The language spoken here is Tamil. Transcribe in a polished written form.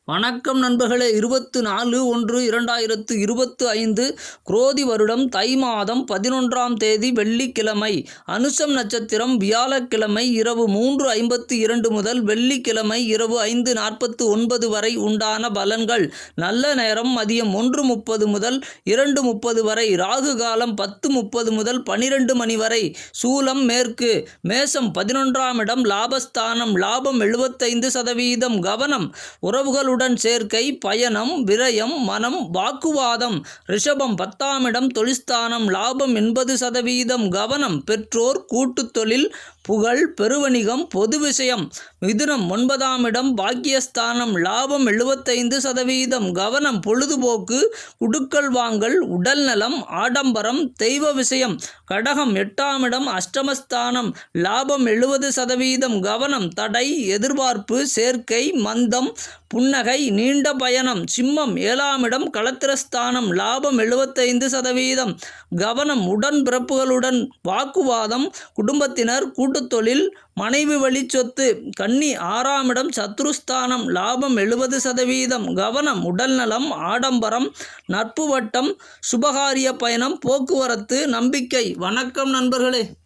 வணக்கம் நண்பர்களே. 24/1/2025 குரோதி வருடம் தை மாதம் 11ஆம் தேதி வெள்ளிக்கிழமை. அனுசம் நட்சத்திரம் வியாழக்கிழமை இரவு 3:52 முதல் வெள்ளிக்கிழமை இரவு 5:49 வரை உண்டான பலன்கள். நல்ல நேரம் மதியம் 1:30 முதல் 2:30 வரை. ராகு காலம் 10:30 முதல் 12 மணி வரை. சூலம் மேற்கு. மேசம் 11ஆம் இடம் லாபஸ்தானம். லாபம் 75%. கவனம் உறவுகளுடன் சேர்க்கை, பயணம், விரயம், மனம், வாக்குவாதம். ரிஷபம் 10ஆம் இடம் தொழில்ஸ்தானம். லாபம் 80%. கவனம் பெற்றோர், கூட்டுத் தொழில், புகழ், பெருவணிகம், பொது விஷயம். மிதுனம் 9ஆம் இடம் பாக்கியஸ்தானம். லாபம் 75%. கவனம் பொழுதுபோக்கு, குடுக்கல் வாங்கல், உடல்நலம், ஆடம்பரம், தெய்வ விஷயம். கடகம் 8ஆம் இடம் அஷ்டமஸ்தானம். லாபம் 70%. கவனம் தடை, எதிர்பார்ப்பு, சேர்க்கை, மந்தம், புன்னகை, நீண்ட பயணம். சிம்மம் 7ஆம் இடம் களத்திரஸ்தானம். லாபம் 75%. கவனம் உடன்பிறப்புகளுடன் வாக்குவாதம், குடும்பத்தினர், கூட்டுத் தொழில், மனைவி வழி சொத்து. கன்னி 6ஆம் இடம் சத்ருஸ்தானம். லாபம் 70%. கவனம் உடல்நலம், ஆடம்பரம், நட்பு வட்டம், சுபகாரிய பயணம், போக்குவரத்து, நம்பிக்கை. வணக்கம் நண்பர்களே.